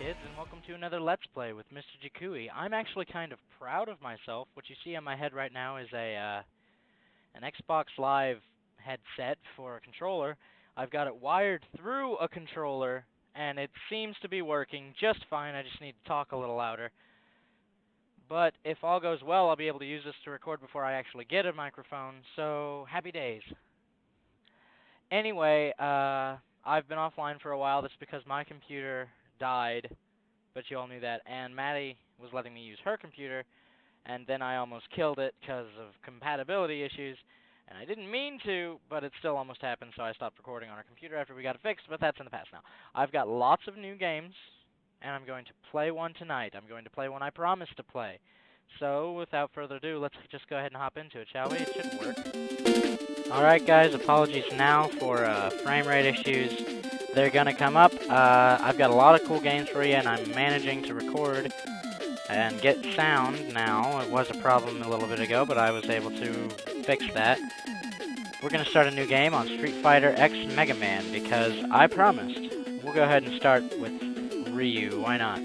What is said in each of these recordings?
kids, and welcome to another Let's Play with MrJikoui. I'm actually kind of proud of myself. What you see on my head right now is an Xbox Live headset for a controller. I've got it wired through a controller, and it seems to be working just fine. I just need to talk a little louder. But if all goes well, I'll be able to use this to record before I actually get a microphone, so happy days. Anyway, I've been offline for a while. That's because my computer died, but you all knew that, and Maddie was letting me use her computer, and then I almost killed it because of compatibility issues, and I didn't mean to, but it still almost happened, so I stopped recording on her computer after we got it fixed, but that's in the past now. I've got lots of new games, and I'm going to play one tonight. I'm going to play one I promised to play. So, without further ado, let's just go ahead and hop into it, shall we? It should work. Alright guys, apologies now for frame rate issues. They're gonna come up. I've got a lot of cool games for you, and I'm managing to record and get sound now. It was a problem a little bit ago, but I was able to fix that. We're gonna start a new game on Streetfighter X Megaman, because I promised. We'll go ahead and start with Ryu. Why not?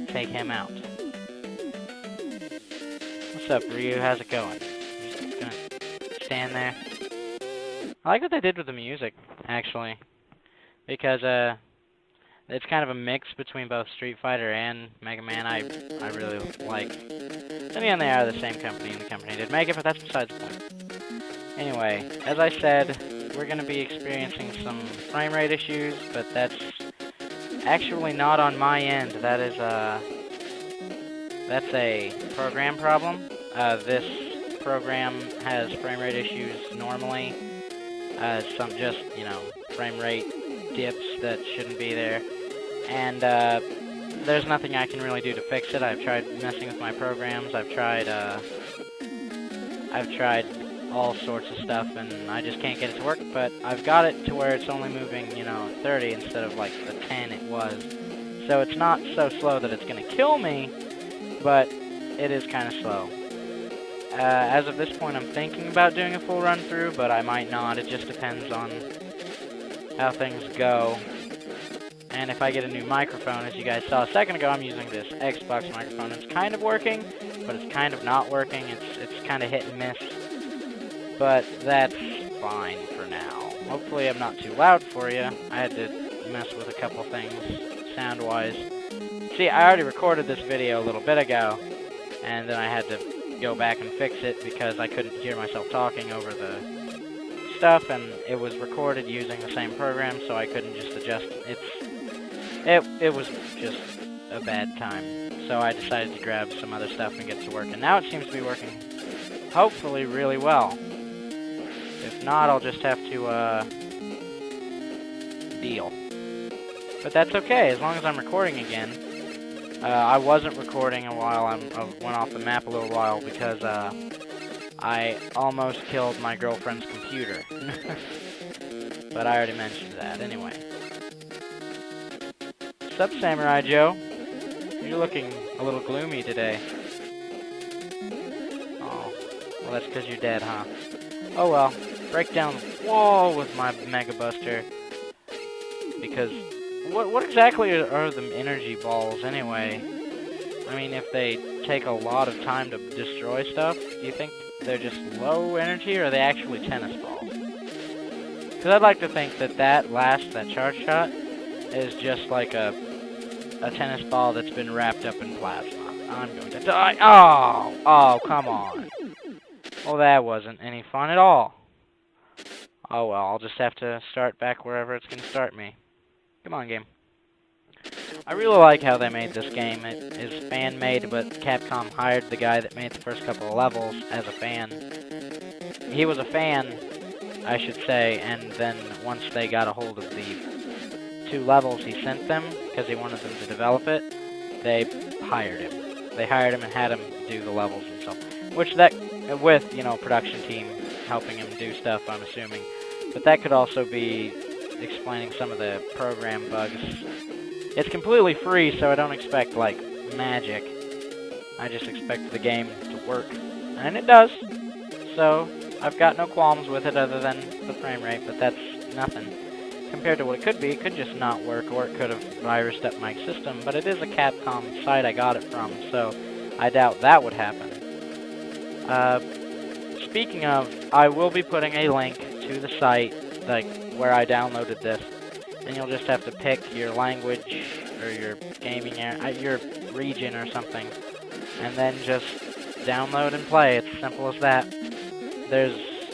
Take him out. What's up, Ryu? How's it going? Just gonna stand there. I like what they did with the music, actually, because it's kind of a mix between both Street Fighter and Mega Man. I really like. Then again, they are the same company, and the company did make it, but that's besides the point. Anyway, as I said, we're going to be experiencing some frame rate issues, but that's actually not on my end. That is that's a program problem. This program has frame rate issues normally. Some just, frame rate dips that shouldn't be there. And there's nothing I can really do to fix it. I've tried messing with my programs. I've tried all sorts of stuff, and I just can't get it to work. But I've got it to where it's only moving, 30 instead of like the 10 it was. So it's not so slow that it's going to kill me, but it is kind of slow. As of this point, I'm thinking about doing a full run-through, but I might not. It just depends on how things go. And if I get a new microphone, as you guys saw a second ago, I'm using this Xbox microphone. It's kind of working, but it's kind of not working. It's kind of hit and miss. But that's fine for now. Hopefully I'm not too loud for you. I had to mess with a couple things, sound-wise. See, I already recorded this video a little bit ago, and then I had to go back and fix it because I couldn't hear myself talking over the stuff, and it was recorded using the same program, so I couldn't just adjust. It was just a bad time, so I decided to grab some other stuff and get it to work, and now it seems to be working, hopefully, really well. If not, I'll just have to deal. But that's okay, as long as I'm recording again. I wasn't recording a while. I went off the map a little while because I almost killed my girlfriend's computer. But I already mentioned that. Anyway. What's up, Samurai Joe? You're looking a little gloomy today. Oh, well that's because you're dead, huh? Oh well. Break down the wall with my Mega Buster. Because what exactly are the energy balls, anyway? I mean, if they take a lot of time to destroy stuff, do you think they're just low energy, or are they actually tennis balls? Because I'd like to think that that charge shot, is just like a tennis ball that's been wrapped up in plasma. I'm going to die. Oh, come on. Well, that wasn't any fun at all. Oh well, I'll just have to start back wherever it's going to start me. Come on, game. I really like how they made this game. It is fan-made, but Capcom hired the guy that made the first couple of levels as a fan. He was a fan, I should say, and then once they got a hold of the 2 levels he sent them, because he wanted them to develop it, they hired him. They hired him and had him do the levels and stuff. Which that, with, production team helping him do stuff, I'm assuming. But that could also be explaining some of the program bugs. It's completely free, so I don't expect, like, magic. I just expect the game to work. And it does. So, I've got no qualms with it other than the frame rate, but that's nothing. compared to what it could just not work, or it could have virused up my system, but it is a Capcom site I got it from, so I doubt that would happen. Speaking of, I will be putting a link to the site, like, where I downloaded this, and you'll just have to pick your language, or your gaming area, your region or something, and then just download and play. It's as simple as that.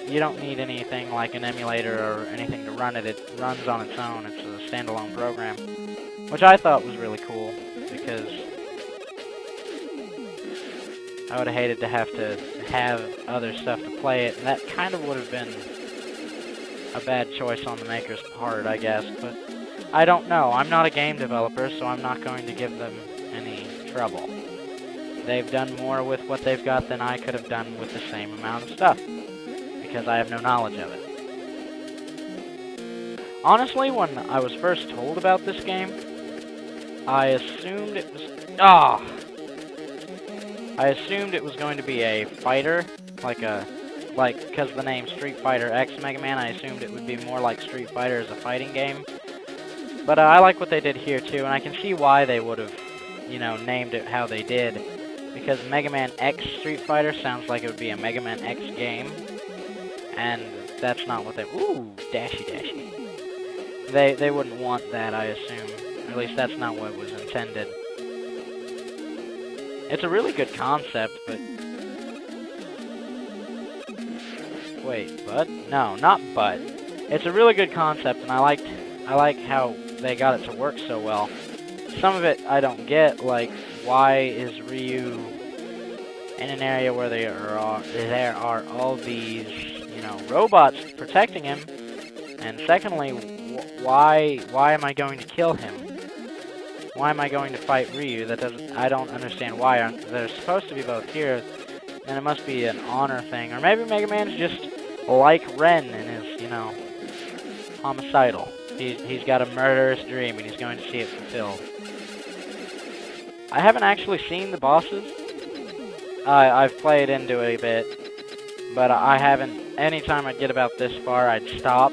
You don't need anything like an emulator or anything to run it. It runs on its own. It's a standalone program, which I thought was really cool, because I would have hated to have other stuff to play it, and that kind of would have been a bad choice on the maker's part, I guess, but I don't know. I'm not a game developer, so I'm not going to give them any trouble. They've done more with what they've got than I could have done with the same amount of stuff, because I have no knowledge of it. Honestly, when I was first told about this game, I assumed it was... I assumed it was going to be a fighter, because the name Street Fighter X Megaman, I assumed it would be more like Street Fighter as a fighting game. But I like what they did here too, and I can see why they would have, named it how they did. Because Megaman X Street Fighter sounds like it would be a Megaman X game. And that's not what they... Ooh, dashy. They wouldn't want that, I assume. Or at least that's not what was intended. It's a really good concept, but... Wait, but? No, not but. It's a really good concept, and I like how they got it to work so well. Some of it I don't get, like, why is Ryu in an area where there are all these, robots protecting him? And secondly, why am I going to kill him? Why am I going to fight Ryu? I don't understand why. They're supposed to be both here, and it must be an honor thing. Or maybe Mega Man's just like Ren and is, homicidal. He's got a murderous dream, and he's going to see it fulfilled. I haven't actually seen the bosses. I've played into it a bit, but I haven't... Anytime I'd get about this far, I'd stop,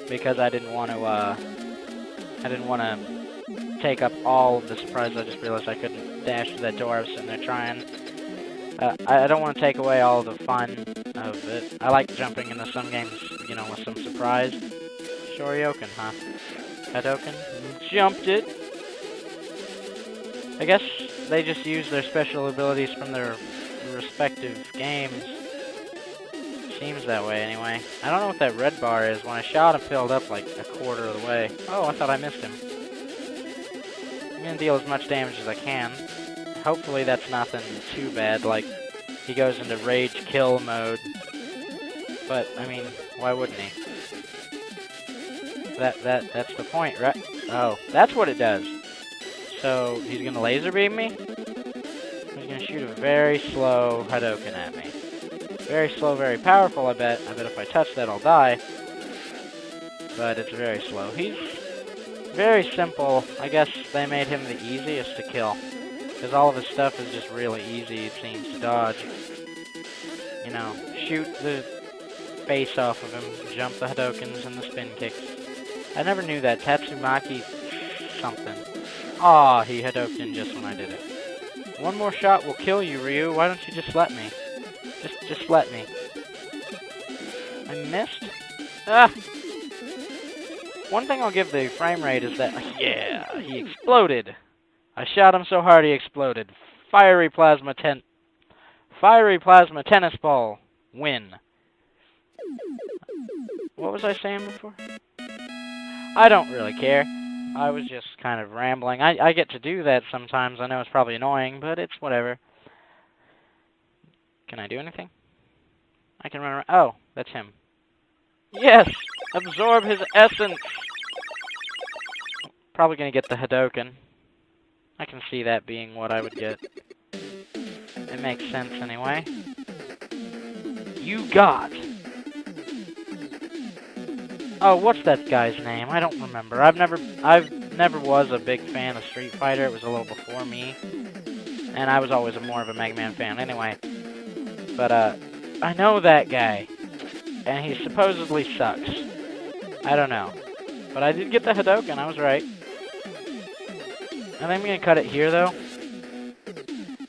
because I didn't want to take up all of the surprise. I just realized I couldn't dash to that door. I was sitting there trying. I don't want to take away all the fun of it. I like jumping into some games, with some surprise. Shoryuken, huh? Hadoken? Jumped it! I guess they just use their special abilities from their respective games. Seems that way, anyway. I don't know what that red bar is. When I shot, it filled up like a quarter of the way. Oh, I thought I missed him. I'm gonna deal as much damage as I can. Hopefully that's nothing too bad, like he goes into rage kill mode. But, I mean, why wouldn't he? That's the point, right? Oh, that's what it does. So, he's gonna laser beam me? He's gonna shoot a very slow Hadoken at me. Very slow, very powerful, I bet. I bet if I touch that, I'll die. But it's very slow. He's very simple. I guess they made him the easiest to kill. Because all of his stuff is just really easy, it seems, to dodge. Shoot the face off of him, jump the Hadokens and the spin kicks. I never knew that. Tatsumaki something. Aw, he Hadoken just when I did it. One more shot will kill you, Ryu. Why don't you just let me? Just let me. I missed? Ah! One thing I'll give the frame rate is that... Yeah! He exploded! I shot him so hard he exploded. Fiery plasma tennis ball. Win. What was I saying before? I don't really care. I was just kind of rambling. I get to do that sometimes. I know it's probably annoying, but it's whatever. Can I do anything? I can run around. Oh, that's him. Yes! Absorb his essence! Probably gonna get the Hadoken. I can see that being what I would get. It makes sense anyway. You got! Oh, what's that guy's name? I don't remember. I've never was a big fan of Street Fighter. It was a little before me. And I was always more of a Mega Man fan anyway. But, I know that guy. And he supposedly sucks. I don't know. But I did get the Hadoken, I was right. I think I'm going to cut it here, though.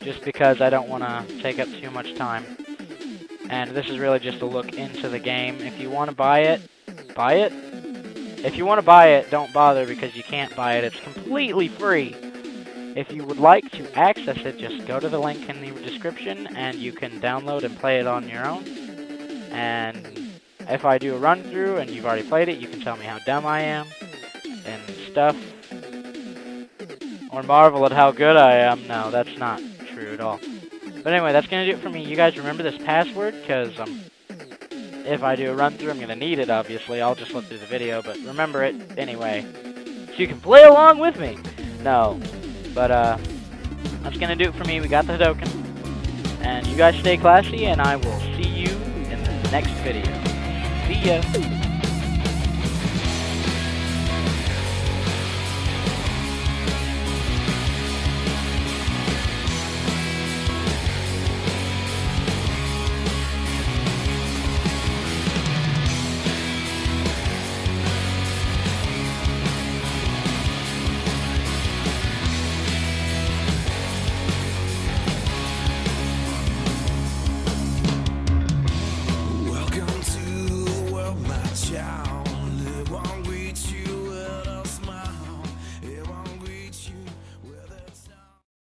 Just because I don't want to take up too much time. And this is really just a look into the game. If you want to buy it, buy it. If you want to buy it, don't bother because you can't buy it. It's completely free. If you would like to access it, just go to the link in the description and you can download and play it on your own. And if I do a run through and you've already played it, you can tell me how dumb I am and stuff. Or marvel at how good I am. No, that's not true at all. But anyway, that's going to do it for me. You guys remember this password, because if I do a run-through, I'm going to need it, obviously. I'll just look through the video, but remember it anyway. So you can play along with me. No. But, that's going to do it for me. We got the Hadoken. And you guys stay classy, and I will see you in the next video. See ya.